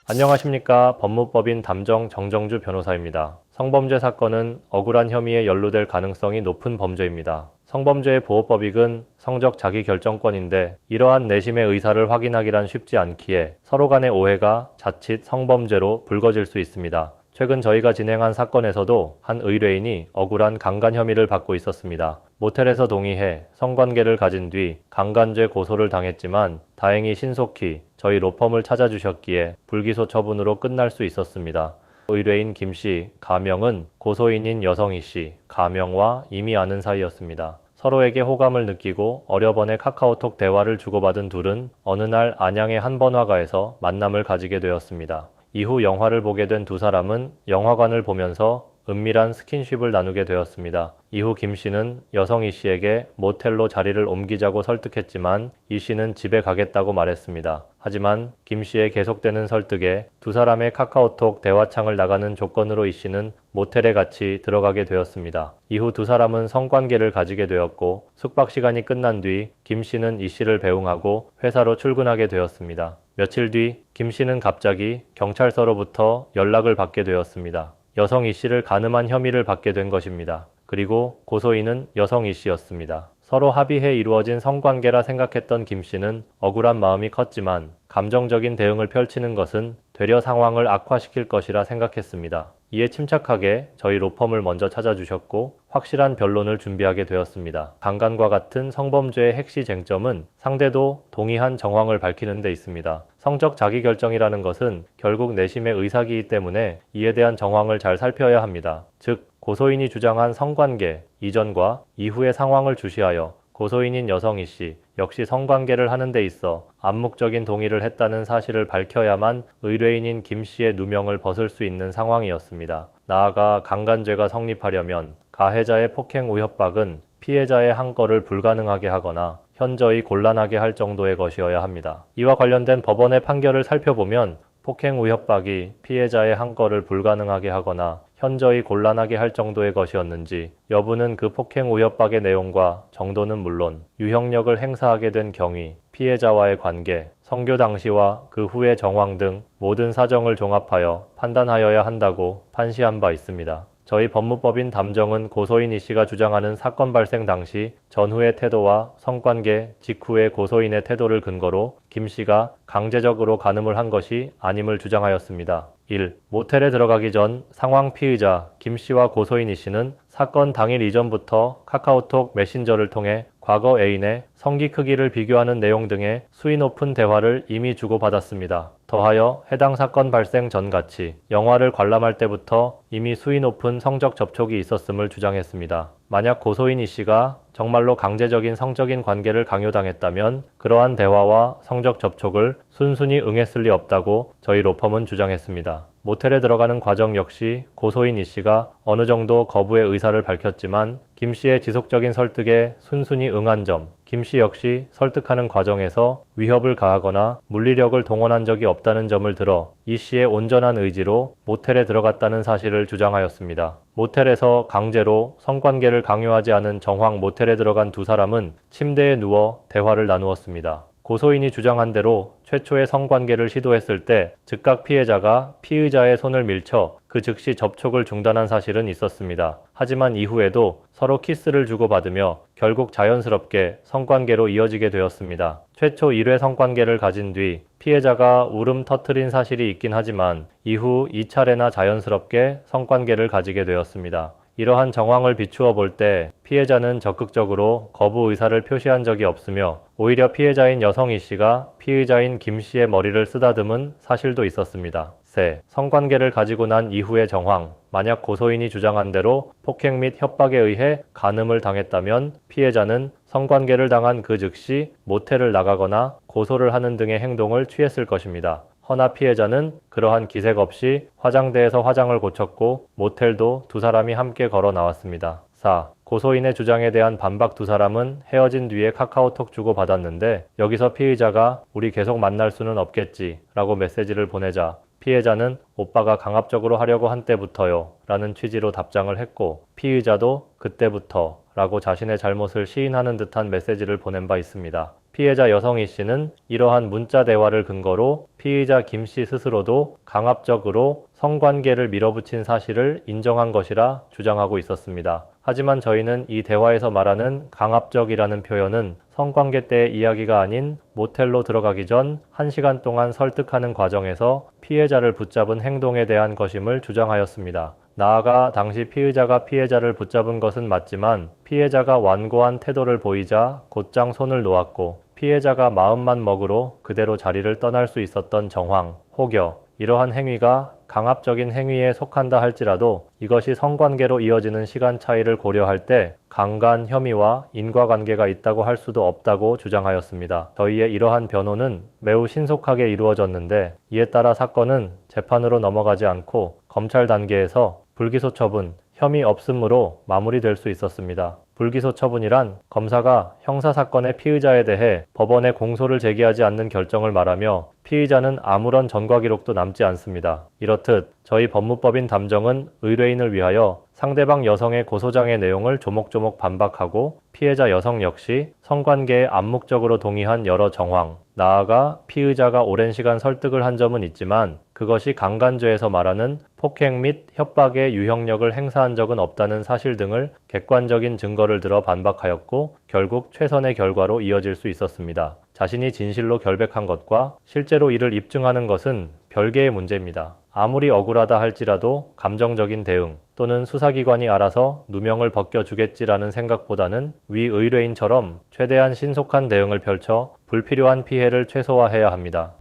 안녕하십니까. 법무법인 담정 정정주 변호사입니다. 성범죄 사건은 억울한 혐의에 연루될 가능성이 높은 범죄입니다. 성범죄의 보호법익은 성적 자기결정권인데 이러한 내심의 의사를 확인하기란 쉽지 않기에 서로 간의 오해가 자칫 성범죄로 불거질 수 있습니다. 최근 저희가 진행한 사건에서도 한 의뢰인이 억울한 강간 혐의를 받고 있었습니다. 모텔에서 동의해 성관계를 가진 뒤 강간죄 고소를 당했지만 다행히 신속히 저희 로펌을 찾아주셨기에 불기소 처분으로 끝날 수 있었습니다. 의뢰인 김씨, 가명은 고소인인 여성이씨, 가명과 이미 아는 사이였습니다. 서로에게 호감을 느끼고 어려번의 카카오톡 대화를 주고받은 둘은 어느 날 안양의 한 번화가에서 만남을 가지게 되었습니다. 이후 영화를 보게 된 두 사람은 영화관을 보면서 은밀한 스킨십을 나누게 되었습니다. 이후 김 씨는 여성 이 씨에게 모텔로 자리를 옮기자고 설득했지만 이 씨는 집에 가겠다고 말했습니다. 하지만 김 씨의 계속되는 설득에 두 사람의 카카오톡 대화창을 나가는 조건으로 이 씨는 모텔에 같이 들어가게 되었습니다. 이후 두 사람은 성관계를 가지게 되었고 숙박 시간이 끝난 뒤 김 씨는 이 씨를 배웅하고 회사로 출근하게 되었습니다. 며칠 뒤 김 씨는 갑자기 경찰서로부터 연락을 받게 되었습니다. 여성 이 씨를 간음한 혐의를 받게 된 것입니다. 그리고 고소인은 여성 이 씨였습니다. 서로 합의해 이루어진 성관계라 생각했던 김 씨는 억울한 마음이 컸지만 감정적인 대응을 펼치는 것은 되려 상황을 악화시킬 것이라 생각했습니다. 이에 침착하게 저희 로펌을 먼저 찾아주셨고 확실한 변론을 준비하게 되었습니다. 강간과 같은 성범죄의 핵시 쟁점은 상대도 동의한 정황을 밝히는 데 있습니다. 성적 자기결정이라는 것은 결국 내심의 의사이기 때문에 이에 대한 정황을 잘 살펴야 합니다. 즉, 고소인이 주장한 성관계 이전과 이후의 상황을 주시하여 고소인인 여성 이 씨 역시 성관계를 하는 데 있어 암묵적인 동의를 했다는 사실을 밝혀야만 의뢰인인 김 씨의 누명을 벗을 수 있는 상황이었습니다. 나아가 강간죄가 성립하려면 가해자의 폭행 우협박은 피해자의 항거를 불가능하게 하거나 현저히 곤란하게 할 정도의 것이어야 합니다. 이와 관련된 법원의 판결을 살펴보면 폭행 우협박이 피해자의 항거를 불가능하게 하거나 현저히 곤란하게 할 정도의 것이었는지 여부는 그 폭행 우협박의 내용과 정도는 물론 유형력을 행사하게 된 경위, 피해자와의 관계, 성교 당시와 그 후의 정황 등 모든 사정을 종합하여 판단하여야 한다고 판시한 바 있습니다. 저희 법무법인 담정은 고소인 이 씨가 주장하는 사건 발생 당시 전후의 태도와 성관계 직후의 고소인의 태도를 근거로 김 씨가 강제적으로 간음을 한 것이 아님을 주장하였습니다. 1. 모텔에 들어가기 전 상황 피의자 김 씨와 고소인 이 씨는 사건 당일 이전부터 카카오톡 메신저를 통해 과거 애인의 성기 크기를 비교하는 내용 등의 수위 높은 대화를 이미 주고받았습니다. 더하여 해당 사건 발생 전같이 영화를 관람할 때부터 이미 수위 높은 성적 접촉이 있었음을 주장했습니다. 만약 고소인 이 씨가 정말로 강제적인 성적인 관계를 강요당했다면 그러한 대화와 성적 접촉을 순순히 응했을 리 없다고 저희 로펌은 주장했습니다. 모텔에 들어가는 과정 역시 고소인 이 씨가 어느 정도 거부의 의사를 밝혔지만 김 씨의 지속적인 설득에 순순히 응한 점, 김 씨 역시 설득하는 과정에서 위협을 가하거나 물리력을 동원한 적이 없다는 점을 들어 이 씨의 온전한 의지로 모텔에 들어갔다는 사실을 주장하였습니다. 모텔에서 강제로 성관계를 강요하지 않은 정황 모텔에 들어간 두 사람은 침대에 누워 대화를 나누었습니다. 고소인이 주장한 대로 최초의 성관계를 시도했을 때 즉각 피해자가 피의자의 손을 밀쳐 그 즉시 접촉을 중단한 사실은 있었습니다. 하지만 이후에도 서로 키스를 주고받으며 결국 자연스럽게 성관계로 이어지게 되었습니다. 최초 1회 성관계를 가진 뒤 피해자가 울음 터뜨린 사실이 있긴 하지만 이후 2차례나 자연스럽게 성관계를 가지게 되었습니다. 이러한 정황을 비추어 볼 때 피해자는 적극적으로 거부 의사를 표시한 적이 없으며 오히려 피해자인 여성 이 씨가 피의자인 김 씨의 머리를 쓰다듬은 사실도 있었습니다. 세. 성관계를 가지고 난 이후의 정황. 만약 고소인이 주장한 대로 폭행 및 협박에 의해 간음을 당했다면 피해자는 성관계를 당한 그 즉시 모텔을 나가거나 고소를 하는 등의 행동을 취했을 것입니다. 허나 피해자는 그러한 기색 없이 화장대에서 화장을 고쳤고 모텔도 두 사람이 함께 걸어 나왔습니다. 4. 고소인의 주장에 대한 반박. 두 사람은 헤어진 뒤에 카카오톡 주고받았는데 여기서 피의자가 우리 계속 만날 수는 없겠지 라고 메시지를 보내자 피해자는 오빠가 강압적으로 하려고 한 때부터요 라는 취지로 답장을 했고 피의자도 그때부터 라고 자신의 잘못을 시인하는 듯한 메시지를 보낸 바 있습니다. 피해자 여성 이 씨는 이러한 문자 대화를 근거로 피의자 김 씨 스스로도 강압적으로 성관계를 밀어붙인 사실을 인정한 것이라 주장하고 있었습니다. 하지만 저희는 이 대화에서 말하는 강압적이라는 표현은 성관계 때의 이야기가 아닌 모텔로 들어가기 전 1시간 동안 설득하는 과정에서 피해자를 붙잡은 행동에 대한 것임을 주장하였습니다. 나아가 당시 피의자가 피해자를 붙잡은 것은 맞지만 피해자가 완고한 태도를 보이자 곧장 손을 놓았고 피해자가 마음만 먹으로 그대로 자리를 떠날 수 있었던 정황, 혹여 이러한 행위가 강압적인 행위에 속한다 할지라도 이것이 성관계로 이어지는 시간 차이를 고려할 때 강간 혐의와 인과관계가 있다고 할 수도 없다고 주장하였습니다. 저희의 이러한 변호는 매우 신속하게 이루어졌는데 이에 따라 사건은 재판으로 넘어가지 않고 검찰 단계에서 불기소 처분, 혐의 없음으로 마무리될 수 있었습니다. 불기소 처분이란 검사가 형사사건의 피의자에 대해 법원에 공소를 제기하지 않는 결정을 말하며 피의자는 아무런 전과 기록도 남지 않습니다. 이렇듯 저희 법무법인 담정은 의뢰인을 위하여 상대방 여성의 고소장의 내용을 조목조목 반박하고 피해자 여성 역시 성관계에 암묵적으로 동의한 여러 정황, 나아가 피의자가 오랜 시간 설득을 한 점은 있지만 그것이 강간죄에서 말하는 폭행 및 협박의 유형력을 행사한 적은 없다는 사실 등을 객관적인 증거를 들어 반박하였고 결국 최선의 결과로 이어질 수 있었습니다. 자신이 진실로 결백한 것과 실제로 이를 입증하는 것은 별개의 문제입니다. 아무리 억울하다 할지라도 감정적인 대응 또는 수사기관이 알아서 누명을 벗겨주겠지라는 생각보다는 위 의뢰인처럼 최대한 신속한 대응을 펼쳐 불필요한 피해를 최소화해야 합니다.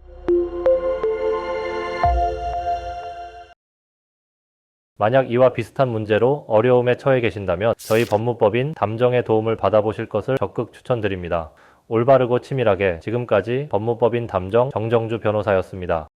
만약 이와 비슷한 문제로 어려움에 처해 계신다면 저희 법무법인 담정의 도움을 받아보실 것을 적극 추천드립니다. 올바르고 치밀하게 지금까지 법무법인 담정 정정주 변호사였습니다.